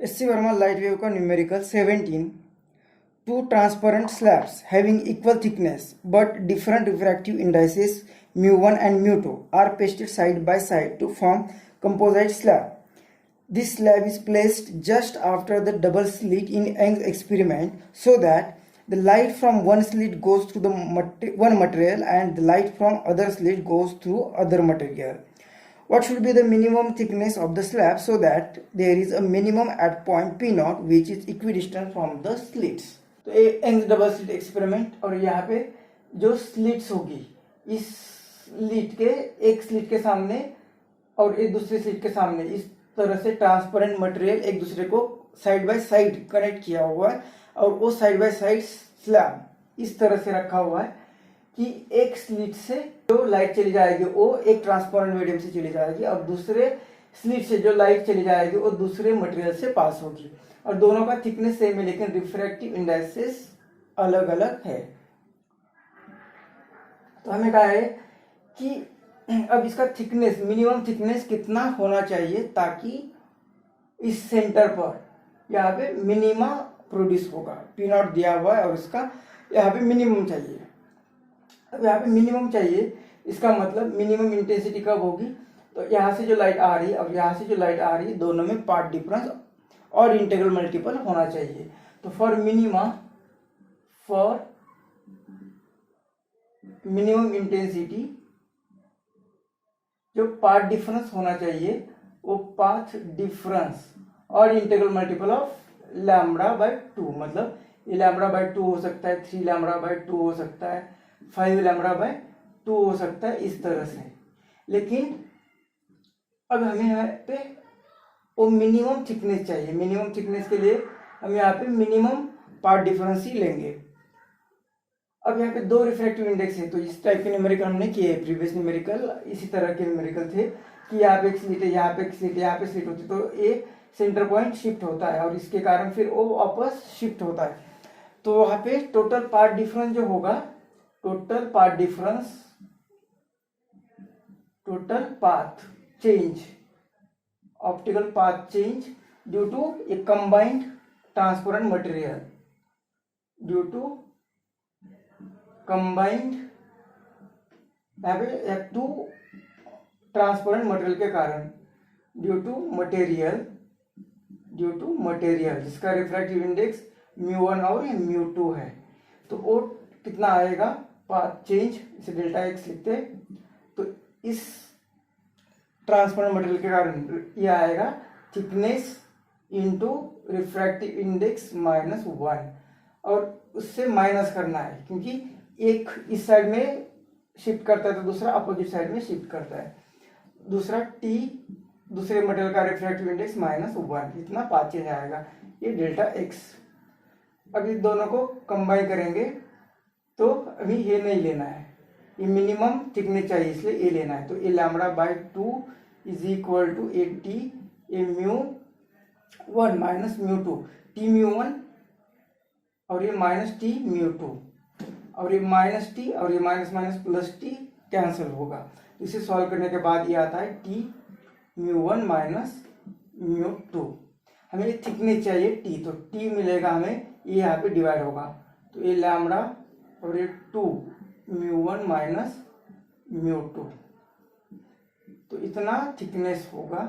SC Verma light wave का numerical 17. Two transparent slabs having equal thickness but different refractive indices mu1 and mu2 are pasted side by side to form composite slab. This slab is placed just after the double slit in Young's experiment so that the light from one slit goes through the one material and the light from other slit goes through other material. What should be the minimum thickness of the slab so that there is a minimum at point P0 which is equidistant from the slits. तो ये Young's double slit experiment और यहाँ पे जो slits होगी इस slit के एक स्लिट के सामने और एक दूसरे स्लिट के सामने इस तरह से ट्रांसपेरेंट मटेरियल एक दूसरे को साइड बाय साइड कनेक्ट किया हुआ है और वो साइड बाय साइड स्लैब इस तरह से रखा हुआ है कि एक स्लिट से जो लाइट चली जाएगी वो एक ट्रांसपेरेंट मीडियम से चली जाएगी और दूसरे स्लिट से जो लाइट चली जाएगी वो दूसरे मटेरियल से पास होगी और दोनों का थिकनेस सेम है लेकिन रिफ्रैक्टिव इंडेक्सेस अलग अलग है। तो हमें कहा है कि अब इसका थिकनेस मिनिमम थिकनेस कितना होना चाहिए ताकि इस सेंटर पर यहाँ पे मिनिमा प्रोड्यूस होगा। P0 दिया हुआ है और इसका यहाँ पे मिनिमम चाहिए। अब यहाँ पे मिनिमम चाहिए इसका मतलब मिनिमम इंटेंसिटी कब होगी, तो यहाँ से जो लाइट आ रही है और यहाँ से जो लाइट आ रही है दोनों में पार्ट डिफरेंस और इंटीग्रल मल्टीपल होना चाहिए। तो फॉर मिनिमम इंटेंसिटी जो पाथ डिफरेंस होना चाहिए वो पाथ डिफरेंस और इंटीग्रल मल्टीपल ऑफ λ/2, मतलब ये λ/2 हो सकता है, 3 λ/2 हो सकता है, 5 λ/2 हो सकता है, इस तरह से। लेकिन अब हमें यहाँ पे वो मिनिमम थिकनेस चाहिए। मिनिमम थिकनेस के लिए हम यहाँ पे मिनिमम पार्ट डिफरेंस ही लेंगे। अब यहाँ पे दो रिफ्रैक्टिव इंडेक्स है तो इस टाइप के न्यूमेरिकल हमने किए। प्रीवियस न्यूमेरिकल इसी तरह के न्यूमेरिकल थे कि यहाँ पे एक स्लिट है, यहाँ पे एक स्लिट है, यहाँ पे स्लिट होती है तो ये सेंटर पॉइंट शिफ्ट होता है और इसके कारण फिर वो वापस शिफ्ट होता है। तो वहाँ पे टोटल पार्ट डिफरेंस जो होगा, total path change, optical path change due to a combined transparent material, due to combined to transparent material के कारण, ड्यू टू मटेरियल जिसका रिफ्रैक्टिव इंडेक्स μ1 और μ2 है। तो वो कितना आएगा पाथ चेंज, इसे डेल्टा एक्स लिखते हैं। तो इस ट्रांसपेरेंट मटेरियल के कारण ये आएगा थिकनेस इनटू रिफ्रैक्टिव इंडेक्स -1 और उससे माइनस करना है क्योंकि एक इस साइड में शिफ्ट करता है तो दूसरा अपोजिट साइड में शिफ्ट करता है। दूसरा टी दूसरे मटेरियल का रिफ्रैक्टिव इंडेक्स -1, इतना पाथ चेंज आएगा, ये डेल्टा एक्स। अब इस दोनों को कंबाइन करेंगे तो अभी ये नहीं लेना है, ये मिनिमम थिकनेस चाहिए इसलिए ये लेना है। तो ये λ/2 is equal to A T A μ1 minus μ2, T μ1 और ये माइनस टी μ2 और ये माइनस टी और ये minus minus plus T cancel होगा। इसे सॉल्व करने के बाद ये आता है टी μ1 माइनस μ2। हमें ये थिकनेस चाहिए टी, तो टी मिलेगा हमें, ये यहाँ पे डिवाइड होगा तो ये लैम्बडा और ये 2 μ1 माइनस μ2, तो इतना थिकनेस होगा।